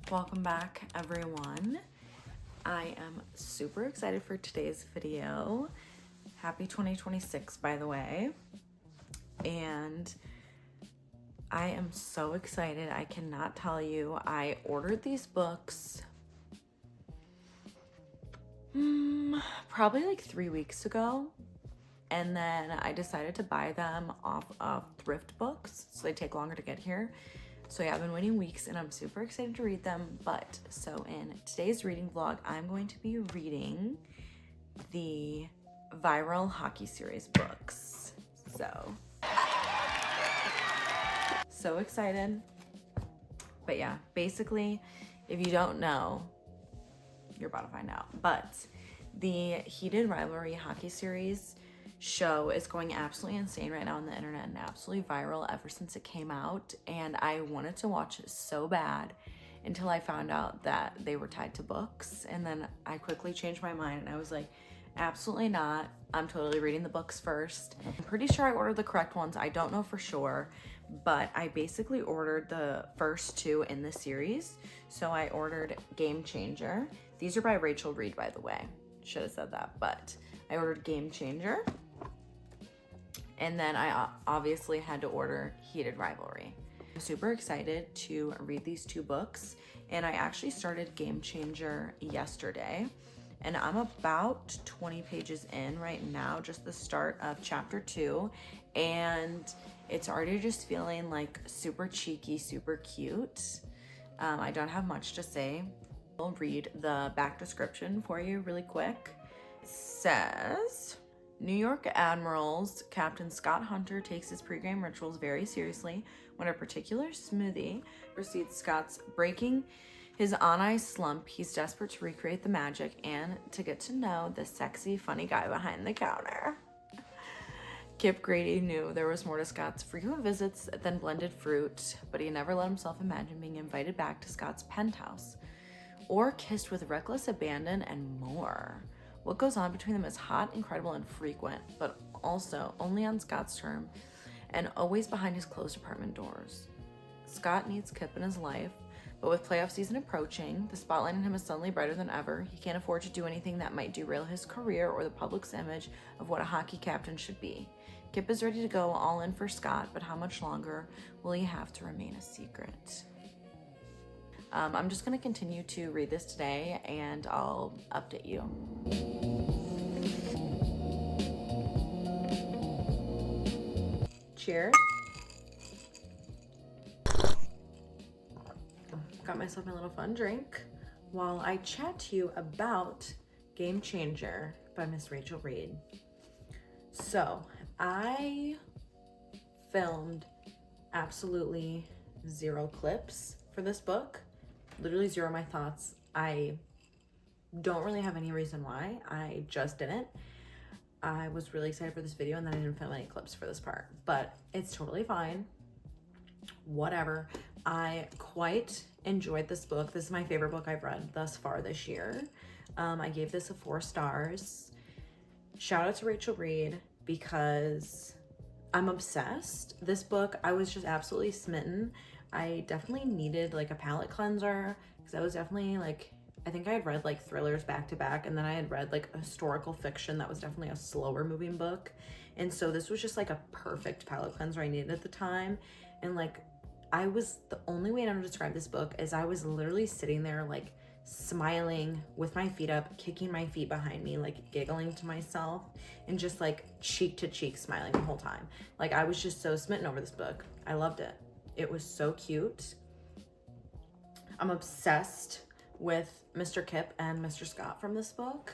Welcome back, everyone. I am super excited for today's video. Happy 2026, by the way. And I am so excited. I cannot tell you. I ordered these books probably like 3 weeks ago. And then I decided to buy them off of Thrift Books, so they take longer to get here. So yeah, I've been waiting weeks and I'm super excited to read them. But so in today's reading vlog, I'm going to be reading the Viral Hockey Series books. So excited. But yeah, basically, if you don't know, you're about to find out. But the Heated Rivalry Hockey Series show is going absolutely insane right now on the internet and absolutely viral ever since it came out, and I wanted to watch it so bad until I found out that they were tied to books, and then I quickly changed my mind and I was like, absolutely not. I'm totally reading the books first. I'm pretty sure I ordered the correct ones. I don't know for sure, but I basically ordered the first two in the series. So I ordered Game Changer. These are by Rachel Reed, by the way. Should have said that, but I ordered Game Changer. And then I obviously had to order Heated Rivalry. I'm super excited to read these two books, and I actually started Game Changer yesterday, and I'm about 20 pages in right now, just the start of chapter 2, and it's already just feeling like super cheeky, super cute. I don't have much to say. I'll read the back description for you really quick. It says, New York Admirals Captain Scott Hunter takes his pregame rituals very seriously when a particular smoothie precedes Scott's breaking his on-ice slump. He's desperate to recreate the magic and to get to know the sexy, funny guy behind the counter. Kip Grady knew there was more to Scott's frequent visits than blended fruit, but he never let himself imagine being invited back to Scott's penthouse or kissed with reckless abandon and more. What goes on between them is hot, incredible, and frequent, but also only on Scott's term and always behind his closed apartment doors. Scott needs Kip in his life, but with playoff season approaching, the spotlight on him is suddenly brighter than ever. He can't afford to do anything that might derail his career or the public's image of what a hockey captain should be. Kip is ready to go all in for Scott, but how much longer will he have to remain a secret? I'm just gonna continue to read this today and I'll update you. Cheers. Got myself my little fun drink while I chat to you about Game Changer by Miss Rachel Reed. So I filmed absolutely 0 clips for this book. Literally 0 of my thoughts. I don't really have any reason why. I just didn't. I was really excited for this video and then I didn't film any clips for this part, but it's totally fine. Whatever. I quite enjoyed this book. This is my favorite book I've read thus far this year. I gave this a 4 stars. Shout out to Rachel Reed because I'm obsessed. This book, I was just absolutely smitten. I definitely needed like a palate cleanser because I was definitely like, I think I had read like thrillers back to back, and then I had read like historical fiction that was definitely a slower moving book. And so this was just like a perfect palate cleanser I needed at the time. And like, the only way I know to describe this book is I was literally sitting there like smiling with my feet up, kicking my feet behind me, like giggling to myself and just like cheek to cheek smiling the whole time. Like I was just so smitten over this book. I loved it. It was so cute. I'm obsessed with Mr. Kip and Mr. Scott from this book.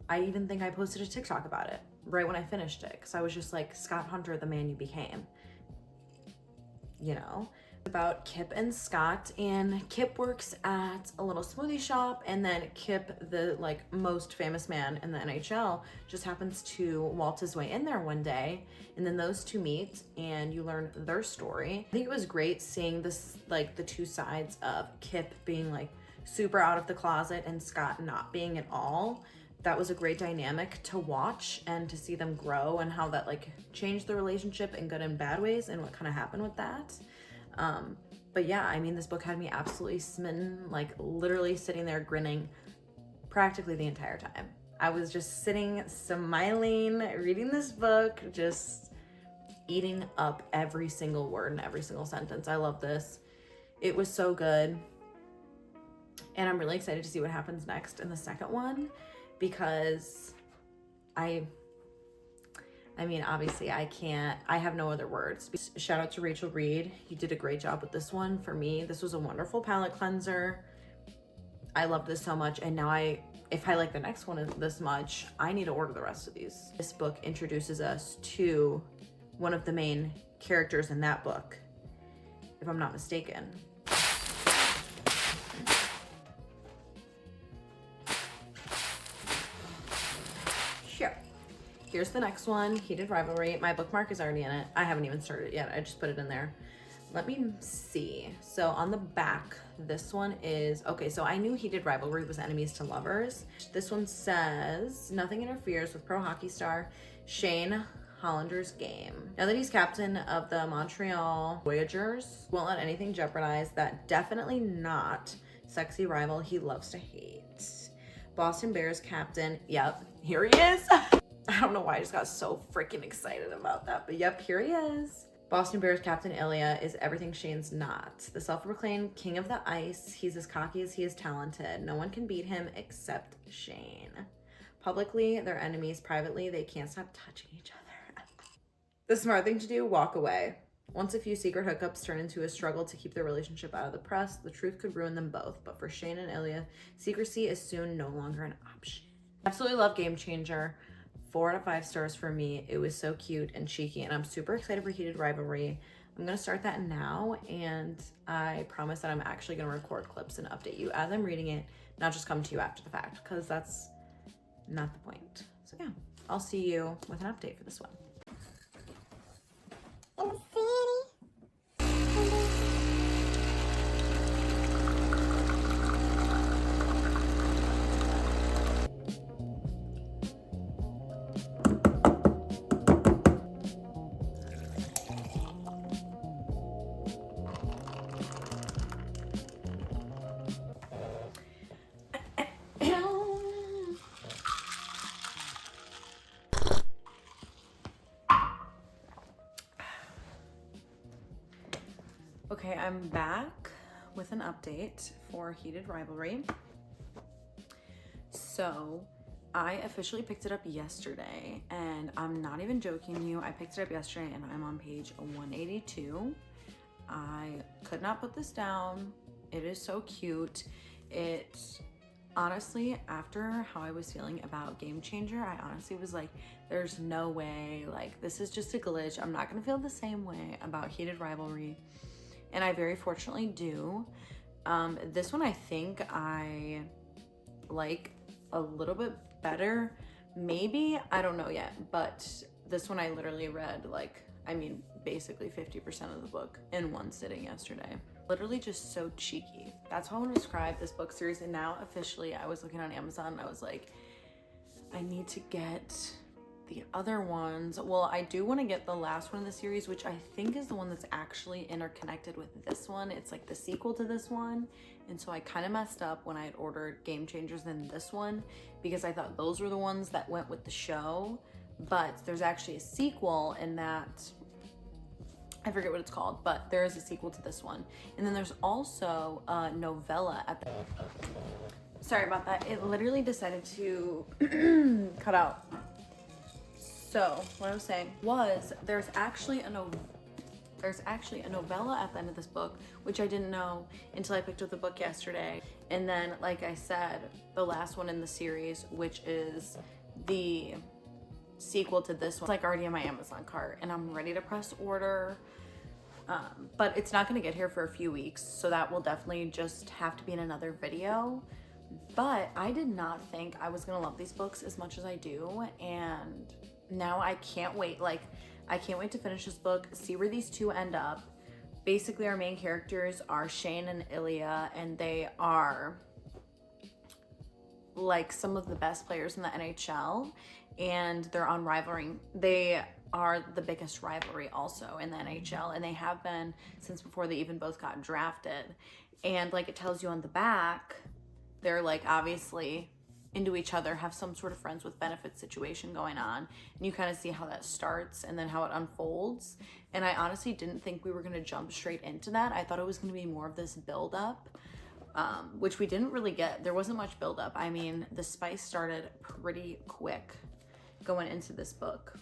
I even think I posted a TikTok about it right when I finished it because I was just like, Scott Hunter, the man you became. You know, about Kip and Scott, and Kip works at a little smoothie shop, and then Kip, the like most famous man in the NHL, just happens to waltz his way in there one day, and then those two meet and you learn their story. I think it was great seeing this, like the two sides of Kip being like super out of the closet and Scott not being at all. That was a great dynamic to watch and to see them grow and how that like changed the relationship in good and bad ways and what kind of happened with that. But yeah, I mean, this book had me absolutely smitten, like literally sitting there grinning practically the entire time. I was just sitting, smiling, reading this book, just eating up every single word and every single sentence. I love this. It was so good. And I'm really excited to see what happens next in the second one, because I mean, obviously I have no other words. Shout out to Rachel Reed. You did a great job with this one. For me, this was a wonderful palette cleanser. I love this so much. And now if I like the next one this much, I need to order the rest of these. This book introduces us to one of the main characters in that book, if I'm not mistaken. Sure. Here's the next one, Heated Rivalry. My bookmark is already in it. I haven't even started it yet. I just put it in there. Let me see. So on the back, this one is, okay, so I knew Heated Rivalry was enemies to lovers. This one says, nothing interferes with pro hockey star Shane Hollander's game. Now that he's captain of the Montreal Voyageurs, won't let anything jeopardize that definitely not sexy rival he loves to hate. Boston Bears captain, yep, here he is. I don't know why I just got so freaking excited about that, but yep, here he is. Boston Bears captain Ilya is everything Shane's not. The self-proclaimed king of the ice. He's as cocky as he is talented. No one can beat him except Shane. Publicly, they're enemies. Privately, they can't stop touching each other. The smart thing to do, walk away. Once a few secret hookups turn into a struggle to keep their relationship out of the press, the truth could ruin them both. But for Shane and Ilya, secrecy is soon no longer an option. Absolutely love Game Changer. 4 out of 5 stars for me. It was so cute and cheeky, and I'm super excited for Heated Rivalry. I'm gonna start that now, and I promise that I'm actually gonna record clips and update you as I'm reading it, not just come to you after the fact, because that's not the point. So yeah, I'll see you with an update for this one. Okay, I'm back with an update for Heated Rivalry. So I officially picked it up yesterday, and I'm not even joking you. I picked it up yesterday and I'm on page 182. I could not put this down. It is so cute. It honestly, after how I was feeling about Game Changer, I honestly was like, there's no way, like this is just a glitch. I'm not gonna feel the same way about Heated Rivalry. And I very fortunately do. This one I think I like a little bit better. Maybe, I don't know yet, but this one I literally read basically 50% of the book in one sitting yesterday. Literally just so cheeky. That's how I want to describe this book series. And now officially I was looking on Amazon and I was like, I need to get the other ones. Well, I do want to get the last one in the series, which I think is the one that's actually interconnected with this one. It's like the sequel to this one. And so I kind of messed up when I had ordered Game Changers than this one, because I thought those were the ones that went with the show. But there's actually a sequel in that, I forget what it's called, but there is a sequel to this one. And then there's also a novella at the, sorry about that. It literally decided to cut out. So what I was saying was there's actually a novella at the end of this book, which I didn't know until I picked up the book yesterday. And then, like I said, the last one in the series, which is the sequel to this one, it's like already in my Amazon cart, and I'm ready to press order. But it's not gonna get here for a few weeks, so that will definitely just have to be in another video. But I did not think I was gonna love these books as much as I do, and now I can't wait. Like, I can't wait to finish this book, see where these two end up. Basically, our main characters are Shane and Ilya, and they are like some of the best players in the NHL, and they're on rivaling. They are the biggest rivalry also in the NHL, and they have been since before they even both got drafted. And like it tells you on the back, they're like obviously into each other, have some sort of friends with benefits situation going on, and you kind of see how that starts and then how it unfolds. And I honestly didn't think we were going to jump straight into that. I thought it was going to be more of this build up, which we didn't really get. There wasn't much build up. I mean, the spice started pretty quick going into this book.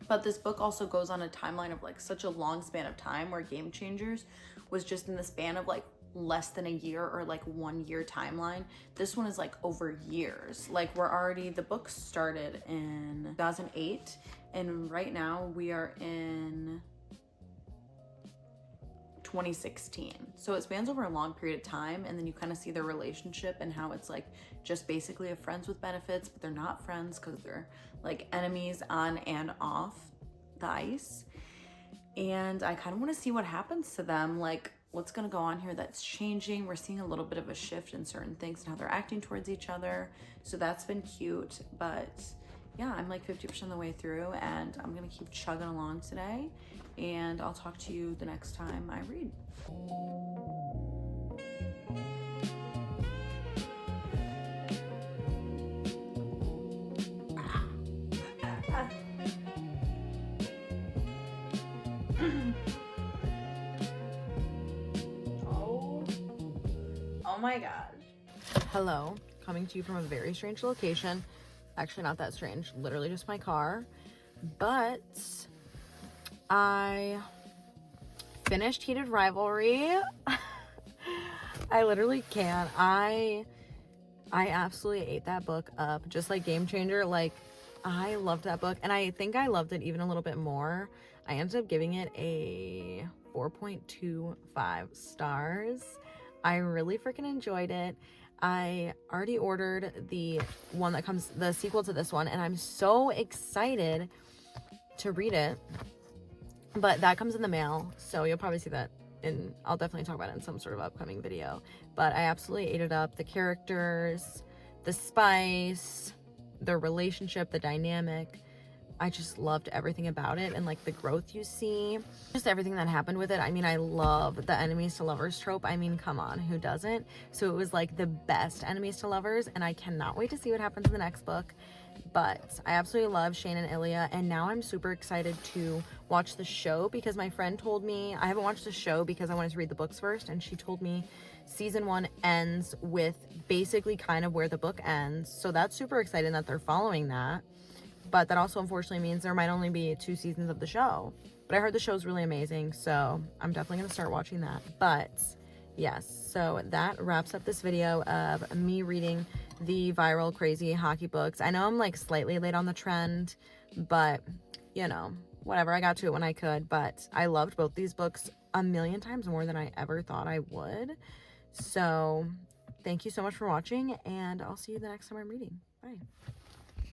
But this book also goes on a timeline of like such a long span of time, where Game Changers was just in the span of like less than a year, or like 1 year timeline. This one is like over years. Like we're already, the book started in 2008, and right now we are in 2016. So it spans over a long period of time, and then you kind of see their relationship and how it's like just basically a friends with benefits, but they're not friends because they're like enemies on and off the ice. And I kind of want to see what happens to them, like what's going to go on here that's changing. We're seeing a little bit of a shift in certain things and how they're acting towards each other. So that's been cute. But yeah, I'm like 50% of the way through, and I'm going to keep chugging along today. And I'll talk to you the next time I read. Oh my god. Hello, coming to you from a very strange location. Actually, not that strange, literally just my car. But I finished Heated Rivalry. I literally can't. I absolutely ate that book up, just like Game Changer. Like, I loved that book, and I think I loved it even a little bit more. I ended up giving it a 4.25 stars. I really freaking enjoyed it. I already ordered the one that comes, the sequel to this one, and I'm so excited to read it. But that comes in the mail, so you'll probably see that in, I'll definitely talk about it in some sort of upcoming video. But I absolutely ate it up. The characters, the spice, the relationship, the dynamic. I just loved everything about it, and like the growth you see, just everything that happened with it. I mean, I love the enemies to lovers trope. I mean, come on, who doesn't? So it was like the best enemies to lovers, and I cannot wait to see what happens in the next book. But I absolutely love Shane and Ilya, and now I'm super excited to watch the show, because my friend told me, I haven't watched the show because I wanted to read the books first, and she told me season 1 ends with basically kind of where the book ends. So that's super exciting that they're following that. But that also unfortunately means there might only be 2 seasons of the show. But I heard the show's really amazing, so I'm definitely going to start watching that. But yes, so that wraps up this video of me reading the viral crazy hockey books. I know I'm like slightly late on the trend, but you know, whatever. I got to it when I could. But I loved both these books a million times more than I ever thought I would. So thank you so much for watching, and I'll see you the next time I'm reading. Bye.